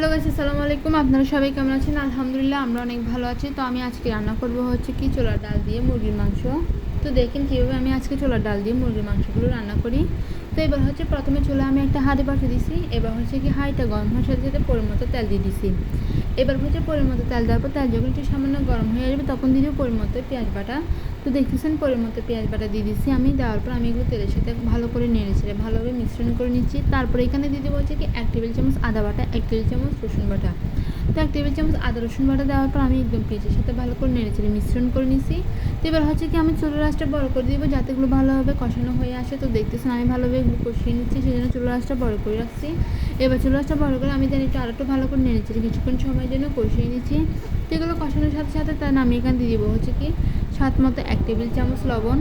Hello guys, আসসালামু আলাইকুম। আপনারা সবাই কেমন আছেন? আলহামদুলিল্লাহ আমরা অনেক ভালো আছি। তো আমি আজকে রান্না করব হচ্ছে কি ছোলার ডাল দিয়ে মুরগির মাংস। তো দেখেন কীভাবে আমি আজকে ছোলার ডাল দিয়ে মুরগির মাংসগুলো রান্না করি। তো এবার হচ্ছে প্রথমে চুলা আমি একটা হাঁড়ি বসিয়ে দিছি। এবার হচ্ছে কি হাঁড়িটা গরম হওয়ার সাথে সাথে পরিমতো তেল দিয়ে দিছি। এবার হচ্ছে পরিমতো তেল দেওয়ার পর তেল যখন একটু সামান্য গরম হয়ে আসবে তখন দিয়ে দেবো পরিমতো পেঁয়াজ বাটা। তো দেখতেছেন পরিমতো পেঁয়াজ বাটা দিয়ে দিচ্ছি আমি। দেওয়ার পর আমি এগুলো তেলের সাথে ভালো করে নেড়ে ছেড়ে ভালোভাবে মিশ্রণ করে নিচ্ছি। তারপরে এখানে দিয়ে দেবো হচ্ছে কি 1 টেবিল চামচ আদা বাটা, 1 টেবিল চামচ রসুন বাটা। তো 1 টেবিল চামচ আদা রসুন বাটা দেওয়ার পর আমি একদম পেঁয়াজের সাথে ভালো করে নেড়ে ছেড়ে মিশ্রণ করে নিচ্ছি। তো এবার হচ্ছে কি আমি চুলার আঁচটা বড় করে দিব যাতে এগুলো ভালোভাবে কষানো হয়ে আসে। তো দেখতেছেন আমি ভালোভাবে এগুলো কষিয়ে নিচ্ছি, সেই জন্য চুলার আঁচটা বড় করে রাখছি। এবার চুলার আঁচটা বড় করে আমি জানি একটু আরেকটু ভালো করে নেড়ে ছেড়ে কিছুক্ষণ সময়ের জন্য কষিয়ে নিচ্ছি। তো এগুলো কষানোর সাথে সাথে তার আমি এখানে দিয়ে দিব হচ্ছে কি স্বাদ মতো 1 টেবিল চামচ লবণ।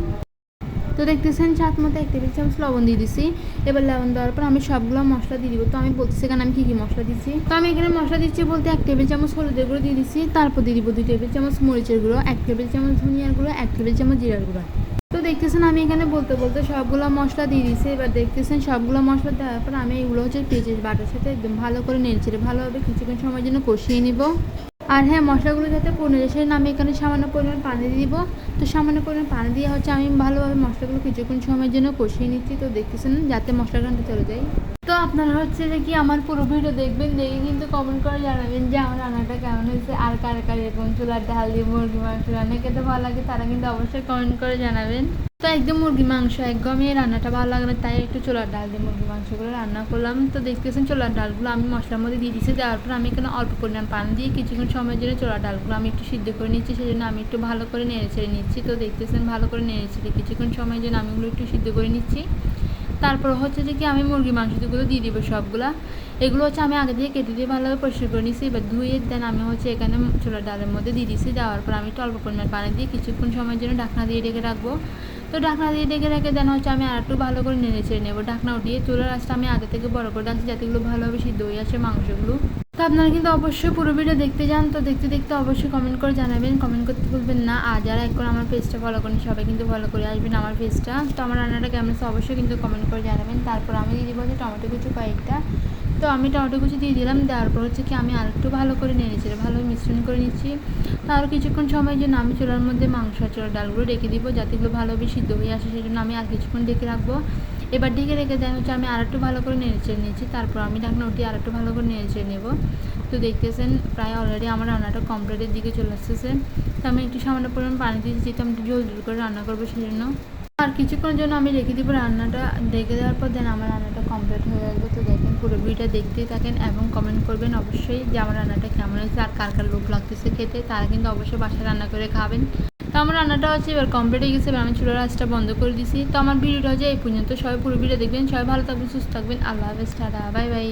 তো দেখতেছেন স্বাদ মতো 1 টেবিল চামচ লবণ দিয়ে দিছি। এবার লবণ দেওয়ার পর আমি সবগুলো মশলা দিয়ে দিব। তো আমি বলতেছি এখানে আমি কী মশলা দিচ্ছি। তো আমি এখানে মশলা দিচ্ছি বলতে 1 টেবিল চামচ হলুদের গুঁড়ো দিয়ে দিচ্ছি। তারপর দিয়ে দিব 2 টেবিল চামচ মরিচের গুঁড়ো, 1 টেবিল চামচ ধনিয়ার গুঁড়ো, 1 টেবিল চামচ জিরার গুঁড়ো। তো দেখতেছেন আমি এখানে বলতে বলতে সবগুলো মশলা দিয়ে দিচ্ছি। এবার দেখতেছেন সবগুলো মশলা দেওয়ার পর আমি এগুলো হচ্ছে পেঁয়াজের বাটার সাথে একদম ভালো করে নেড়ে ছেড়ে ভালোভাবে কিছুক্ষণ সময়ের জন্য কষিয়ে নিব। আর হ্যাঁ, মশলাগুলো যাতে পুড়ে যায় সেজন্য আমি এখানে সামান্য পরিমাণ পানি দিয়ে দিব। তো সামান্য পরিমাণ পানি দিয়ে হচ্ছে আমি ভালোভাবে মশলাগুলো কিছুক্ষণ সময়ের জন্য কষিয়ে নিচ্ছি। তো দেখতেছেন যাতে মশলাটা চলে যায়। তো আপনারা হচ্ছে যে কি আমার পুরো ভিডিও দেখবেন, দেখে কিন্তু কমেন্ট করে জানাবেন যে আমার রান্নাটা কেমন হয়েছে। আর কার এরকম চুলার ডাল দিয়ে মুরগি মাংস রান্না খেতে ভালো লাগে তারা কিন্তু অবশ্যই কমেন্ট করে জানাবেন। তো একদম মুরগি মাংস একদমই এই রান্নাটা ভালো লাগে না, তাই একটু চুলার ডাল দিয়ে মুরগি মাংসগুলো রান্না করলাম। তো দেখতেছেন চুলার ডালগুলো আমি মশলার মধ্যে দিয়ে দিচ্ছি। দেওয়ার পর আমি এখানে অল্প পরিমাণ পানি দিয়ে কিছুক্ষণ সময়ের জন্য চুলার ডালগুলো আমি একটু সিদ্ধ করে নিচ্ছি, সেই জন্য আমি একটু ভালো করে নেড়ে ছেড়ে নিচ্ছি। তো দেখতেছেন ভালো করে নেড়ে ছেড়ে কিছুক্ষণ সময়ের জন্য আমি এগুলো একটু সিদ্ধ করে নিচ্ছি। তারপর হচ্ছে যে কি আমি মুরগি মাংসগুলো দিয়ে দিব সবগুলা। এগুলো হচ্ছে আমি আগে দিয়ে কেটে দিয়ে ভালোভাবে পরিষ্কার করে নিচ্ছি। এবার ধুয়ে দেন আমি হচ্ছে এখানে চুলার ডালের মধ্যে দিয়ে দিচ্ছি। দেওয়ার পর আমি একটু অল্প পরিমাণ পানি দিয়ে কিছুক্ষণ সময়ের জন্য ঢাকনা দিয়ে ঢেকে রাখবো। তো ঢাকনা দিয়ে ঢেকে রেখে দেন হচ্ছে আমি আর একটু ভালো করে নেড়ে ছেড়ে নেবো। ঢাকনা উঠিয়ে চুলার আঁচটা আমি আগে থেকে বড় করে রাখছি যাতে এগুলো ভালোভাবে সিদ্ধ হয়ে আসে মাংসগুলো। তো আপনারা কিন্তু অবশ্যই পুরো ভিডিও দেখতে যান। তো দেখতে দেখতে অবশ্যই কমেন্ট করে জানাবেন, কমেন্ট করতে ভুলবেন না। আর যারা এখন আমার পেজটা ফলো করেন সবাই কিন্তু ফলো করে আসবেন আমার পেজটা। তো আমার রান্নাটা কেমন আছে অবশ্যই কিন্তু কমেন্ট করে জানাবেন। তারপর আমি দিয়ে দিব যে টমেটো কুচি কয়েকটা। তো আমি টমেটো কুচি দিয়ে দিলাম। দেওয়ার পর হচ্ছে কি আমি আর একটু ভালো করে নেড়ে ছেড়ে ভালোভাবে মিশ্রণ করে নিচ্ছি। তো আরও কিছুক্ষণ সময়ের জন্য আমি চুলার মধ্যে মাংস আর চুলার ডালগুলো রেখে দিব যাতে এগুলো ভালোভাবে সিদ্ধ হয়ে আসে, সেই জন্য আমি আর কিছুক্ষণ ঢেকে রাখবো। এবার ঢেকে রেখে দেন হচ্ছে আমি আর একটু ভালো করে নেড়ে ছেড়ে নিয়েছি। তারপর আমি ঢাকনা উঠিয়ে আর একটু ভালো করে নেড়ে ছেড়ে নেবো। তো দেখতেছেন প্রায় অলরেডি আমার রান্নাটা কমপ্লিটের দিকে চলে আসতেছে। তো আমি একটু সামান্য পরিমাণ পানি দিয়েছি যেহেতু আমি একটু জল করে রান্না করবো সেই জন্য। আর কিছুক্ষণের জন্য আমি রেখে দিব। রান্নাটা রেখে দেওয়ার পর দেন আমার রান্নাটা কমপ্লিট হয়ে আসবে। তো দেখেন পুরো ভিডিওটা দেখতেই থাকেন এবং কমেন্ট করবেন অবশ্যই যে আমার রান্নাটা কেমন হয়েছে আর কার কার লোভ লাগতেছে খেতে, তারা কিন্তু অবশ্যই বাসায় রান্না করে খাবেন। তো আমার রান্নাটা হচ্ছে এবার কমপ্লিট হয়ে গেছে। এবার আমি চুলার আঁচটা বন্ধ করে দিছি। তো আমার ভিডিওটা হচ্ছে এই পর্যন্ত। সবাই পুরো ভিডিও দেখবেন। সবাই ভালো থাকবেন, সুস্থ থাকবেন। আল্লাহ হাফেজ, টাটা, বাই বাই।